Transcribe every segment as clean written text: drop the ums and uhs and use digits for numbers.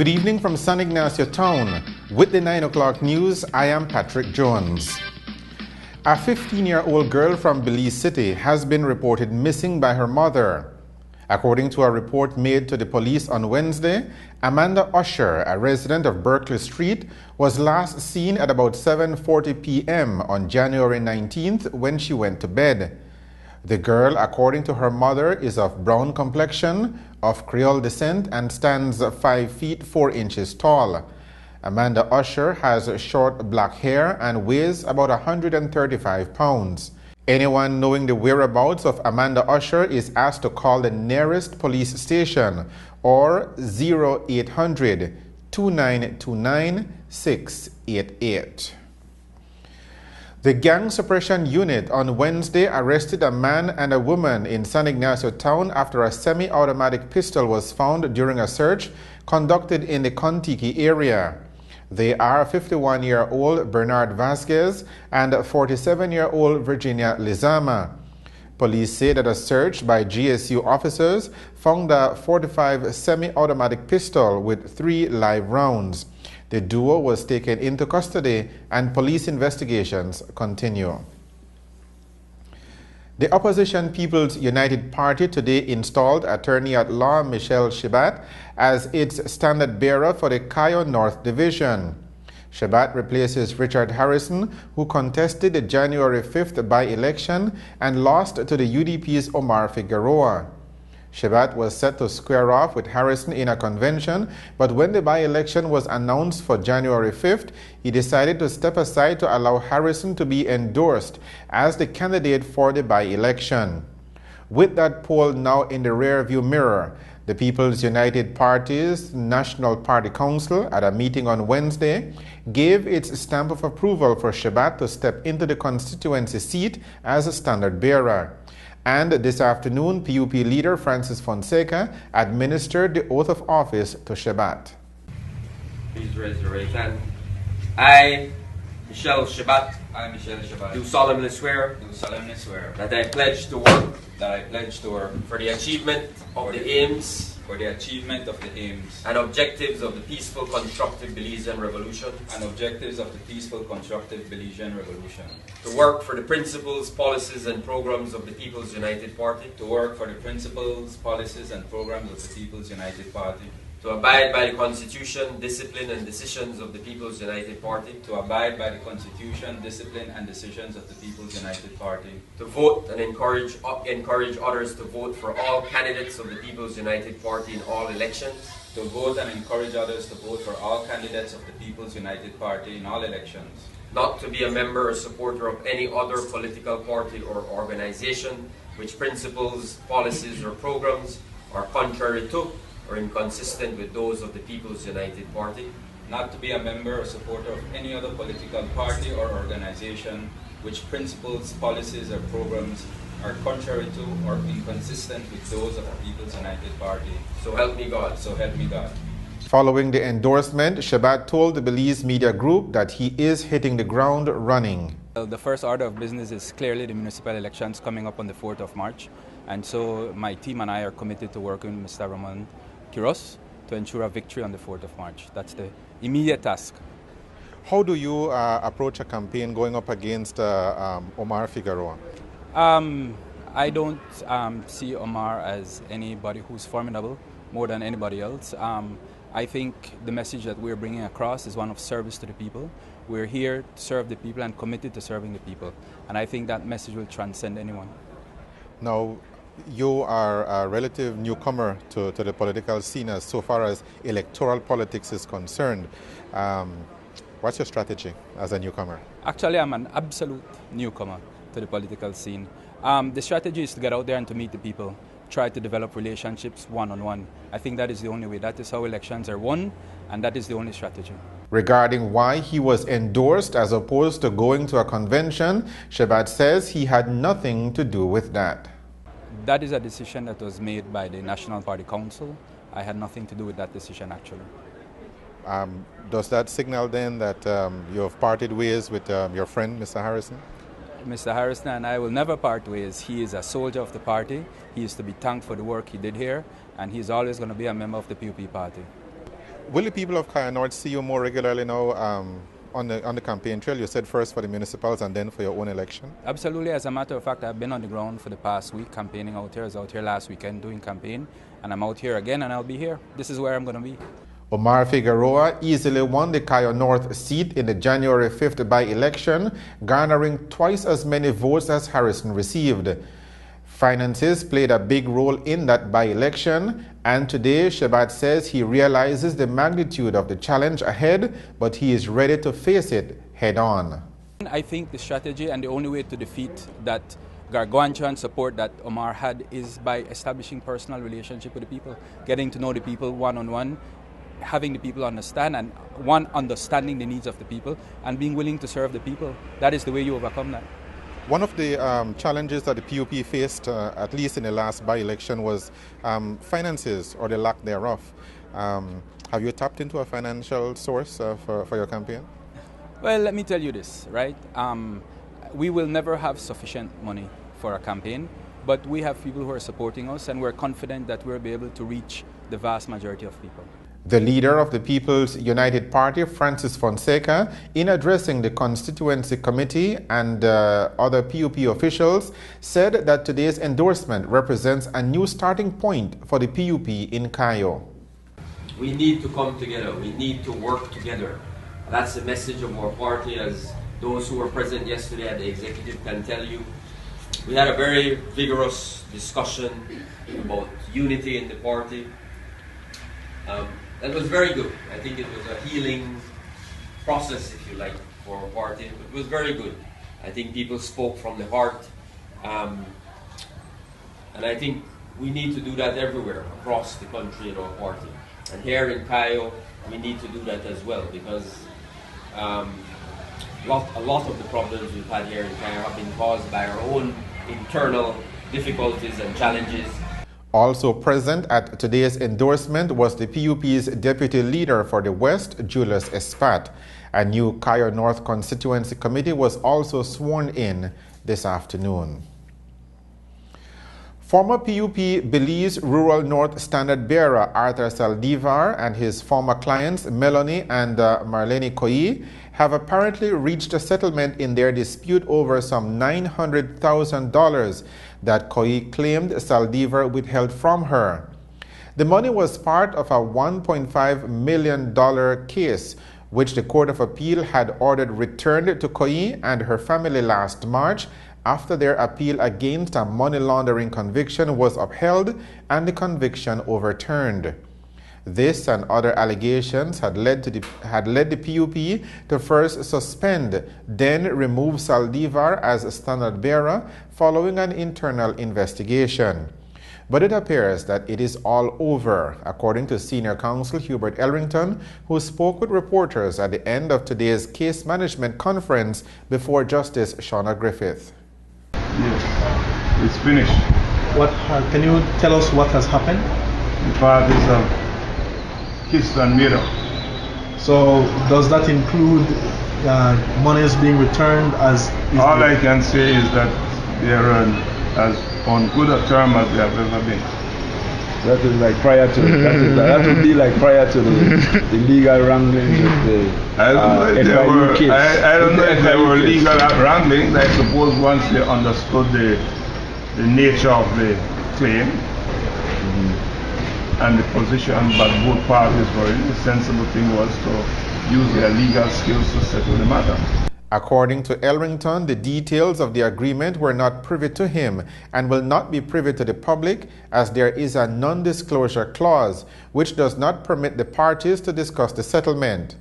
Good evening from San Ignacio Town. With the 9 o'clock news, I am Patrick Jones. A 15-year-old girl from Belize City has been reported missing by her mother. According to a report made to the police on Wednesday, Amanda Usher, a resident of Berkeley Street, was last seen at about 7:40 p.m. on January 19th when she went to bed. The girl, according to her mother, is of brown complexion, of Creole descent, and stands 5 feet 4 inches tall. Amanda Usher has short black hair and weighs about 135 pounds. Anyone knowing the whereabouts of Amanda Usher is asked to call the nearest police station or 0800 2929 688. The Gang Suppression Unit on Wednesday arrested a man and a woman in San Ignacio Town after a semi-automatic pistol was found during a search conducted in the Contiki area. They are 51-year-old Bernard Vasquez and 47-year-old Virginia Lizama. Police say that a search by GSU officers found a .45 semi-automatic pistol with 3 live rounds. The duo was taken into custody and police investigations continue. The Opposition People's United Party today installed Attorney-at-Law Michelle Shebat as its standard bearer for the Cayo North Division. Shebat replaces Richard Harrison, who contested the January 5th by-election and lost to the UDP's Omar Figueroa. Shebat was set to square off with Harrison in a convention, but when the by-election was announced for January 5th, he decided to step aside to allow Harrison to be endorsed as the candidate for the by-election. With that poll now in the rearview mirror, the People's United Party's National Party Council, at a meeting on Wednesday, gave its stamp of approval for Shebat to step into the constituency seat as a standard bearer. And this afternoon, PUP leader Francis Fonseca administered the oath of office to Shebat. Please raise your right hand. I, Michelle Shebat, do solemnly swear that I pledge to work for the achievement of the aims and objectives of the peaceful, constructive Belizean revolution. To work for the principles, policies, and programs of the People's United Party. To abide by the Constitution, discipline, and decisions of the People's United Party. To vote and encourage others to vote for all candidates of the People's United Party in all elections. Not to be a member or supporter of any other political party or organization which principles, policies, or programs are contrary to or inconsistent with those of the People's United Party. Not to be a member or supporter of any other political party or organization which principles, policies, or programs are contrary to or inconsistent with those of the People's United Party. So help me God. So help me God. Following the endorsement, Shebat told the Belize Media Group that he is hitting the ground running. The first order of business is clearly the municipal elections coming up on the 4th of March. And so my team and I are committed to working with Mr. Ramon Quiros to ensure a victory on the 4th of March. That's the immediate task. How do you approach a campaign going up against Omar Figueroa? I don't see Omar as anybody who's formidable more than anybody else. I think the message that we're bringing across is one of service to the people. We're here to serve the people and committed to serving the people. And I think that message will transcend anyone. Now, you are a relative newcomer to the political scene as so far as electoral politics is concerned. What's your strategy as a newcomer? Actually, I'm an absolute newcomer to the political scene. The strategy is to get out there and to meet the people, try to develop relationships one-on-one. I think that is the only way. That is how elections are won, and that is the only strategy. Regarding why he was endorsed as opposed to going to a convention, Shebat says he had nothing to do with that. That is a decision that was made by the National Party Council. I had nothing to do with that decision, actually. Does that signal then that you have parted ways with your friend, Mr. Harrison? Mr. Harrison and I will never part ways. He is a soldier of the party. He is to be thanked for the work he did here, and he's always going to be a member of the PUP party. Will the people of Kaya North see you more regularly now on the campaign trail? You said first for the municipals and then for your own election. Absolutely. As a matter of fact, I've been on the ground for the past week campaigning out here. I was out here last weekend doing campaign, and I'm out here again, and I'll be here. This is where I'm going to be. Omar Figueroa easily won the Kaya North seat in the January 5th by-election, garnering twice as many votes as Harrison received. Finances played a big role in that by-election, and today Shabat says he realizes the magnitude of the challenge ahead, but he is ready to face it head-on. I think the strategy and the only way to defeat that gargantuan support that Omar had is by establishing personal relationship with the people, getting to know the people one-on-one, having the people understand, and understanding the needs of the people and being willing to serve the people. That is the way you overcome that. One of the challenges that the PUP faced, at least in the last by-election, was finances or the lack thereof. Have you tapped into a financial source for your campaign? Well, let me tell you this, right? We will never have sufficient money for a campaign, but we have people who are supporting us, and we're confident that we'll be able to reach the vast majority of people. The leader of the People's United Party, Francis Fonseca, in addressing the constituency committee and other PUP officials, said that today's endorsement represents a new starting point for the PUP in Cayo. We need to come together. We need to work together. That's the message of our party, as those who were present yesterday at the executive can tell you. We had a very vigorous discussion about unity in the party. That was very good. I think it was a healing process, if you like, for our party. It was very good. I think people spoke from the heart. And I think we need to do that everywhere across the country in our party. And here in Cayo, we need to do that as well, because a lot of the problems we've had here in Cayo have been caused by our own internal difficulties and challenges. Also present at today's endorsement was the PUP's deputy leader for the West, Julius Espat. A new Cayo North constituency committee was also sworn in this afternoon. Former PUP Belize Rural North Standard Bearer Arthur Saldivar and his former clients Melanie and Marlene Koi have apparently reached a settlement in their dispute over some $900,000 that Koi claimed Saldivar withheld from her. The money was part of a $1.5 million case, which the Court of Appeal had ordered returned to Koi and her family last March after their appeal against a money laundering conviction was upheld and the conviction overturned. This and other allegations had led the PUP to first suspend, then remove Saldivar as a standard bearer following an internal investigation. But it appears that it is all over, according to Senior Counsel Hubert Elrington, who spoke with reporters at the end of today's case management conference before Justice Shauna Griffith. Yes, it's finished. Can you tell us what has happened? The parties have kissed and made up. So does that include monies being returned as... All I can say is that they are as on good a term as they have ever been. That is like prior to that would be like prior to the legal wranglings with the I don't know if case. I don't know if there were legal wranglings. I suppose once they understood the nature of the claim and the position that both parties were in, the sensible thing was to use their legal skills to settle the matter. According to Elrington, the details of the agreement were not privy to him and will not be privy to the public, as there is a non-disclosure clause which does not permit the parties to discuss the settlement.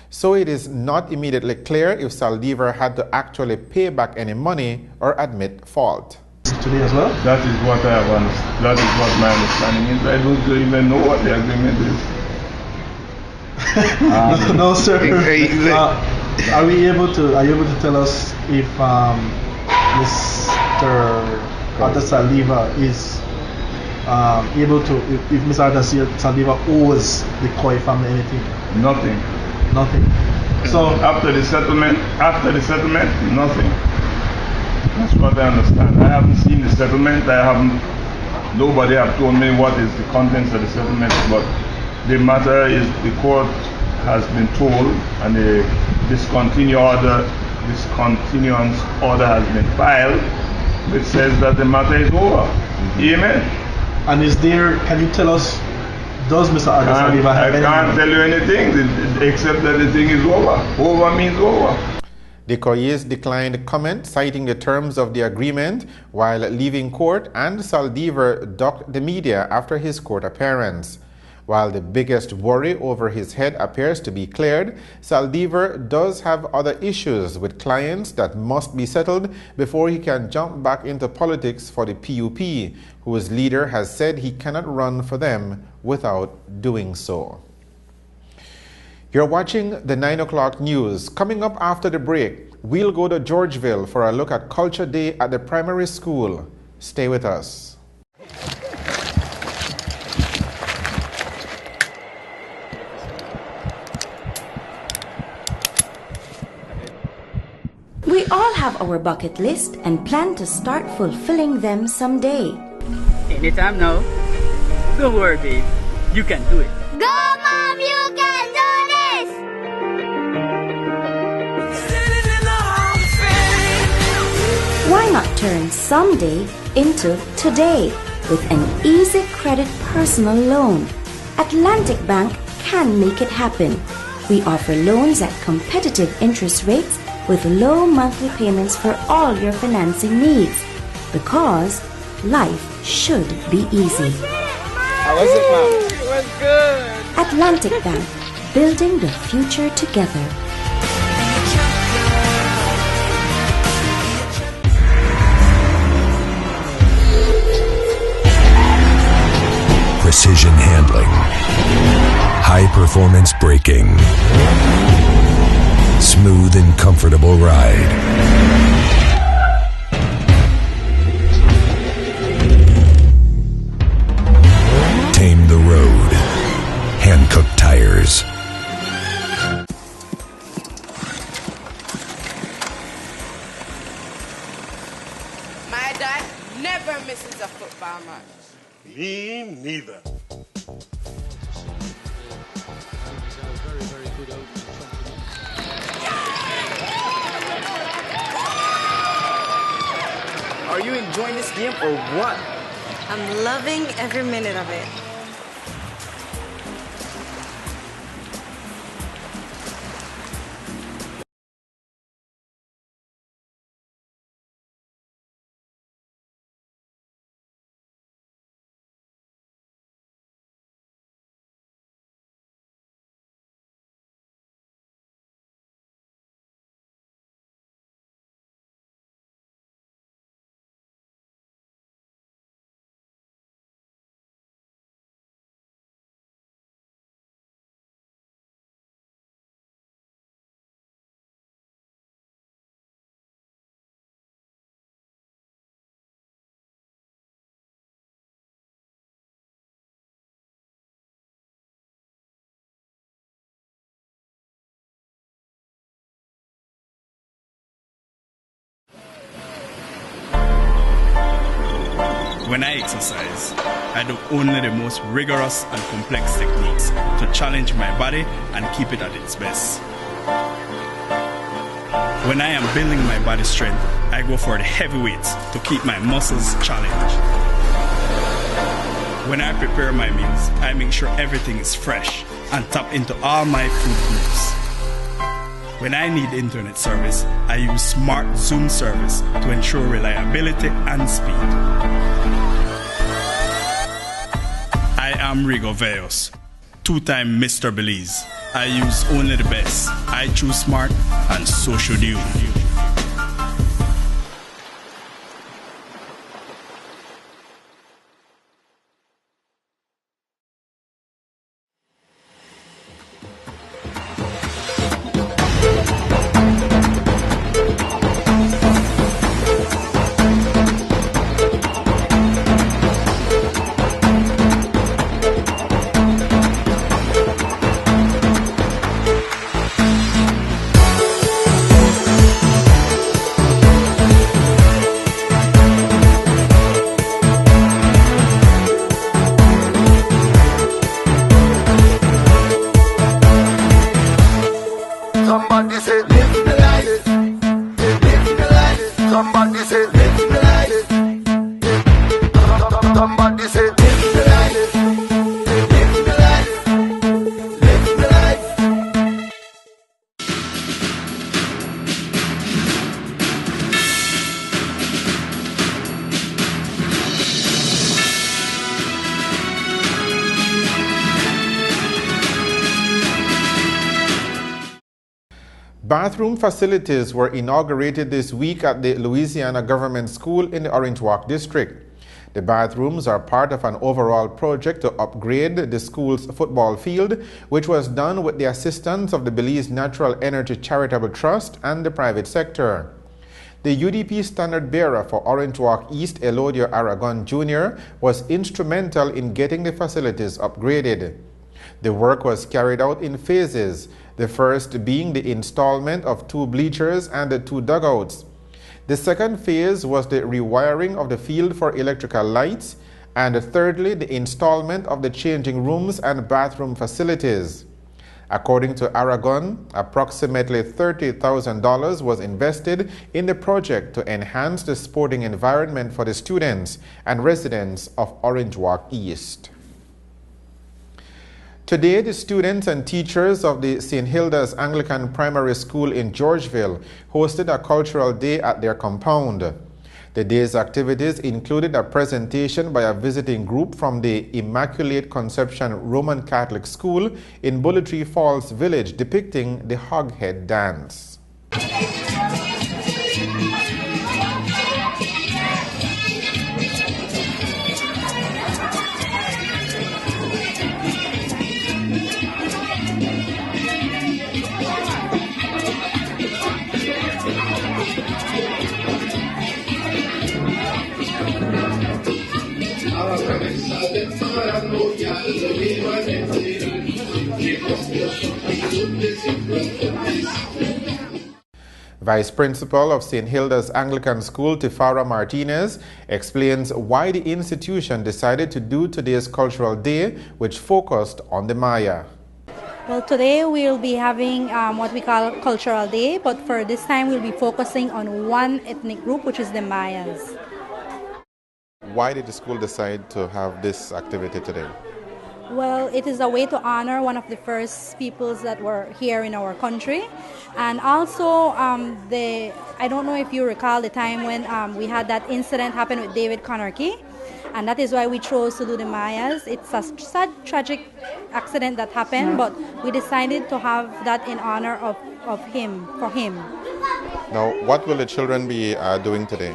So it is not immediately clear if Saldivar had to actually pay back any money or admit fault. Today as well? That is what I have understood. That is what my understanding is. I don't even know what the agreement is. No, sir. Are you able to tell us if Mr. Arthur Saldivar is able to, if Mr. Arthur Saldivar owes the Koi family anything? Nothing. Nothing. So after the settlement, nothing. That's what I understand. I haven't seen the settlement. Nobody have told me what is the contents of the settlement, but The matter is the court has been told, and the discontinuance order has been filed, which says that the matter is over. Amen. And is there, can you tell us, does Mr. Ada Saliva have any? I can't tell you anything except that the thing is over. Over means over. The Koyes declined comment, citing the terms of the agreement while leaving court, and Saldivar ducked the media after his court appearance. While the biggest worry over his head appears to be cleared, Saldivar does have other issues with clients that must be settled before he can jump back into politics for the PUP, whose leader has said he cannot run for them without doing so. You're watching the 9 o'clock news. Coming up after the break, we'll go to Georgeville for a look at Culture Day at the primary school. Stay with us. We all have our bucket list and plan to start fulfilling them someday. Anytime now. Don't worry, babe. You can do it. Go, Mom! You can do this! Why not turn someday into today with an easy credit personal loan? Atlantic Bank can make it happen. We offer loans at competitive interest rates with low monthly payments for all your financing needs, because life should be easy. How was it, Mom? It was good. Atlantic Bank, building the future together. Precision handling, high performance braking, smooth and comfortable ride. Tame the road. Hand-cooked tires. My dad never misses a football match. Me neither. Are you enjoying this game or what? I'm loving every minute of it. When I exercise, I do only the most rigorous and complex techniques to challenge my body and keep it at its best. When I am building my body strength, I go for the heavy weights to keep my muscles challenged. When I prepare my meals, I make sure everything is fresh and tap into all my food groups. When I need internet service, I use Smart Zoom service to ensure reliability and speed. I am Rigo Veos, two-time Mr. Belize. I use only the best. I choose smart, and so should you. Somebody say, live the life. Live the life. Somebody say, live the life. Somebody say, live the life. Live the life. Live the life. Bathroom facilities were inaugurated this week at the Louisiana Government School in the Orange Walk District. The bathrooms are part of an overall project to upgrade the school's football field, which was done with the assistance of the Belize Natural Energy Charitable Trust and the private sector. The UDP standard bearer for Orange Walk East, Elodio Aragon Jr., was instrumental in getting the facilities upgraded. The work was carried out in phases, the first being the installment of 2 bleachers and 2 dugouts. The second phase was the rewiring of the field for electrical lights, and thirdly, the installment of the changing rooms and bathroom facilities. According to Aragon, approximately $30,000 was invested in the project to enhance the sporting environment for the students and residents of Orange Walk East. Today, the students and teachers of the St. Hilda's Anglican Primary School in Georgeville hosted a cultural day at their compound. The day's activities included a presentation by a visiting group from the Immaculate Conception Roman Catholic School in Bully Tree Falls Village depicting the Hoghead Dance. Vice Principal of St. Hilda's Anglican School, Tifara Martinez, explains why the institution decided to do today's cultural day, which focused on the Maya. Well, today we'll be having what we call Cultural Day, but for this time we'll be focusing on one ethnic group, which is the Mayas. Why did the school decide to have this activity today? Well, it is a way to honor one of the first peoples that were here in our country. And also, I don't know if you recall the time when we had that incident happen with David Connerty, and that is why we chose to do the Mayas. It's a sad, tragic accident that happened, but we decided to have that in honor of him, for him. Now, what will the children be doing today?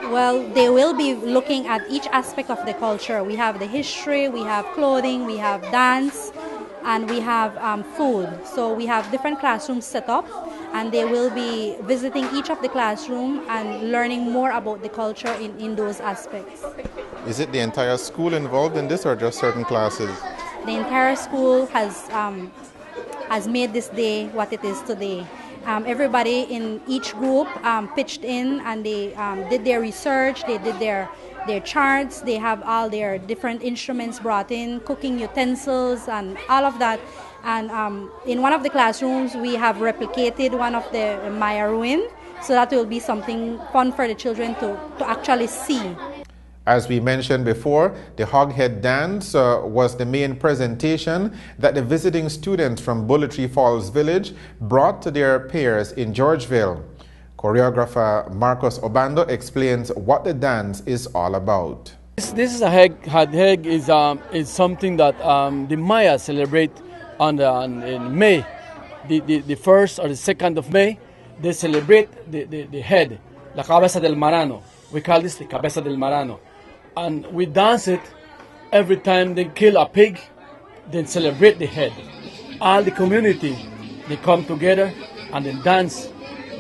Well, they will be looking at each aspect of the culture. We have the history, we have clothing, we have dance, and we have food. So we have different classrooms set up, and they will be visiting each of the classroom and learning more about the culture in those aspects. Is it the entire school involved in this or just certain classes? The entire school has made this day what it is today. Everybody in each group pitched in, and they did their research, they did their charts, they have all their different instruments brought in, cooking utensils and all of that. And in one of the classrooms we have replicated one of the Maya ruin, so that will be something fun for the children to actually see. As we mentioned before, the Hoghead Dance was the main presentation that the visiting students from Bully Tree Falls Village brought to their peers in Georgeville. Choreographer Marcos Obando explains what the dance is all about. This is a Hoghead is something that the Maya celebrate in May, the 1st or the 2nd of May. They celebrate the head, la cabeza del marano. We call this the cabeza del marano. And we dance it every time they kill a pig, then celebrate the head. All the community, they come together and then dance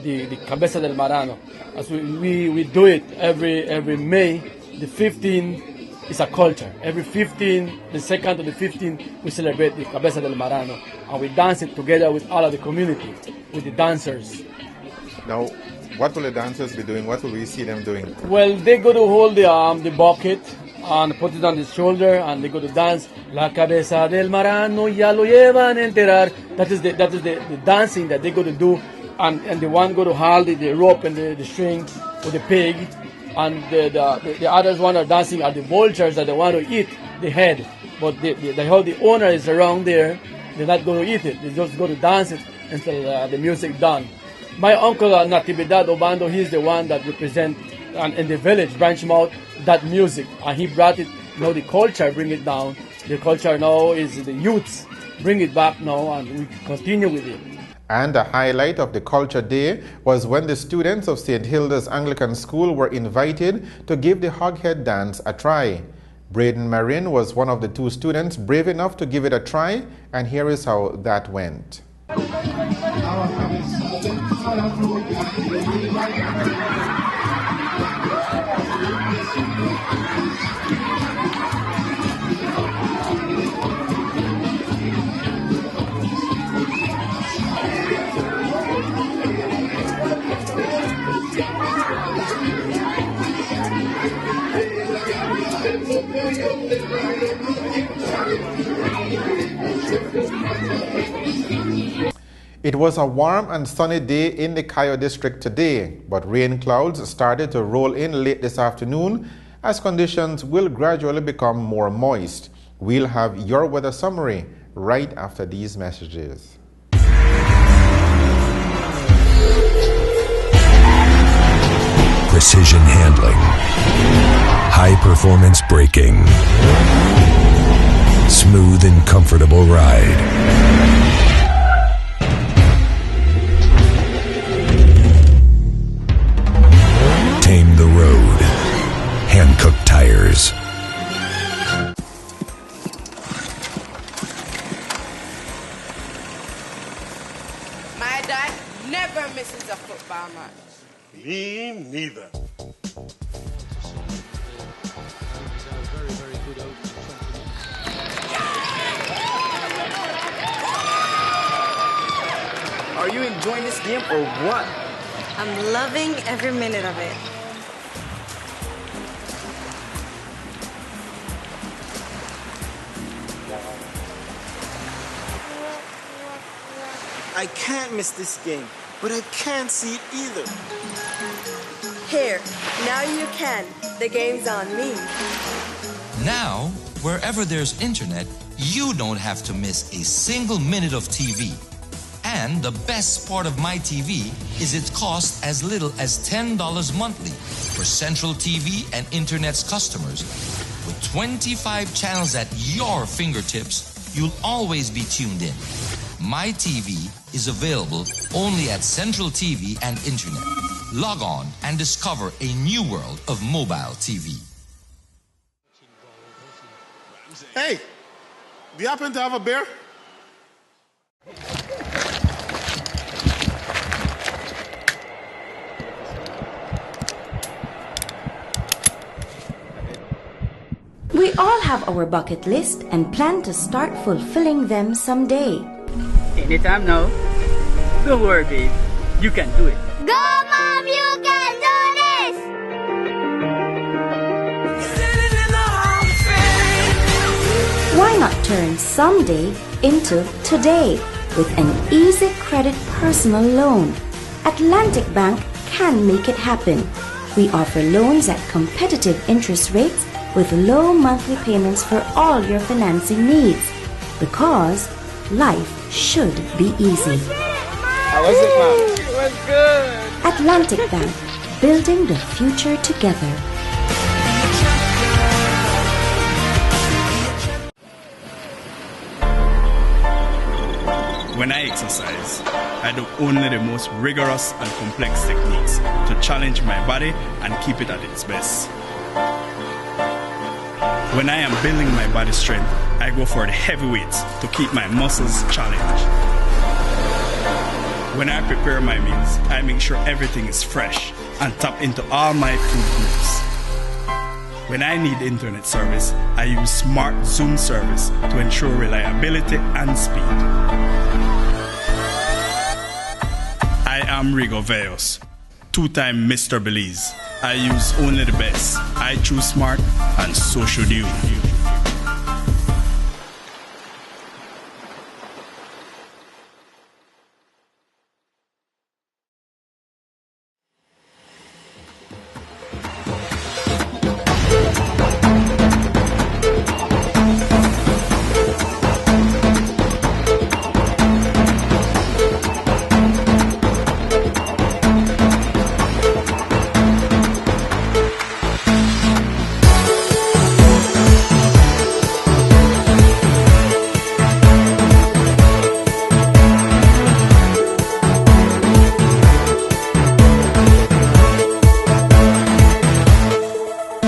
the cabeza del marano. As we do it every May, the 15th is a culture. Every 15, the 2nd or the 15th, we celebrate the cabeza del marano. And we dance it together with all of the community, with the dancers. Now, what will the dancers be doing? What will we see them doing? Well, they go to hold the bucket, and put it on his shoulder, and they go to dance. La cabeza del marrano ya lo llevan a enterar. That is the dancing that they go to do, and the one go to hold the rope and the string with the pig, and the others one are dancing are the vultures that they want to eat the head, but the owner is around there. They're not going to eat it. They just go to dance it until the music done. My uncle Natividad Obando, he's the one that represent in the village, Branchmouth, that music, and he brought it. Now the culture bring it down. The culture now is the youths bring it back now, and we continue with it. And a highlight of the Culture Day was when the students of St. Hilda's Anglican School were invited to give the Hoghead dance a try. Braden Marin was one of the 2 students brave enough to give it a try, and here is how that went. It was a warm and sunny day in the Cayo district today, but rain clouds started to roll in late this afternoon as conditions will gradually become more moist. We'll have your weather summary right after these messages. Precision handling, high performance braking, smooth and comfortable ride. Tame the road. Hankook Tires. My dad never misses a football match. Me neither. Are you enjoying this game or what? I'm loving every minute of it. I can't miss this game, but I can't see it either. Here, now you can. The game's on me. Now, wherever there's internet, you don't have to miss a single minute of TV. And the best part of MyTV is it costs as little as $10 monthly for Central TV and Internet's customers. With 25 channels at your fingertips, you'll always be tuned in. MyTV is available only at Central TV and Internet. Log on and discover a new world of mobile TV. Hey, do you happen to have a beer? We all have our bucket list and plan to start fulfilling them someday. Anytime now. Don't worry, babe. You can do it. Go, Mom! You can do this! Why not turn someday into today with an easy credit personal loan? Atlantic Bank can make it happen. We offer loans at competitive interest rates with low monthly payments for all your financing needs, because life should be easy. How was it, Mom? It was good. Atlantic Bank, building the future together. When I exercise, I do only the most rigorous and complex techniques to challenge my body and keep it at its best. When I am building my body strength, I go for the heavy weights to keep my muscles challenged. When I prepare my meals, I make sure everything is fresh and tap into all my food groups. When I need internet service, I use Smart Zoom service to ensure reliability and speed. I am Rigo Veos, two-time Mr. Belize. I use only the best. I choose smart, and so should you.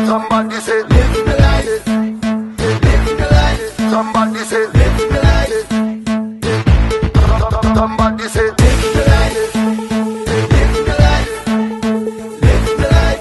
Somebody say, live the life. Live the life. Somebody say, live the life. Somebody say, live the life. Live the life. Live the life.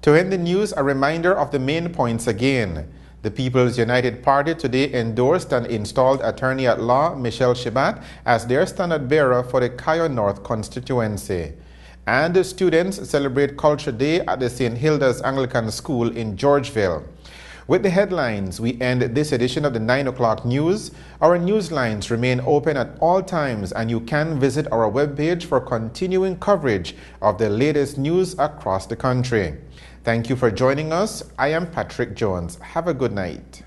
To end the news, a reminder of the main points again. The People's United Party today endorsed and installed Attorney-at-Law Michelle Shabat as their standard-bearer for the Cayo North constituency. And students celebrate Culture Day at the St. Hilda's Anglican School in Georgeville. With the headlines, we end this edition of the 9 o'clock news. Our news lines remain open at all times, and you can visit our webpage for continuing coverage of the latest news across the country. Thank you for joining us. I am Patrick Jones. Have a good night.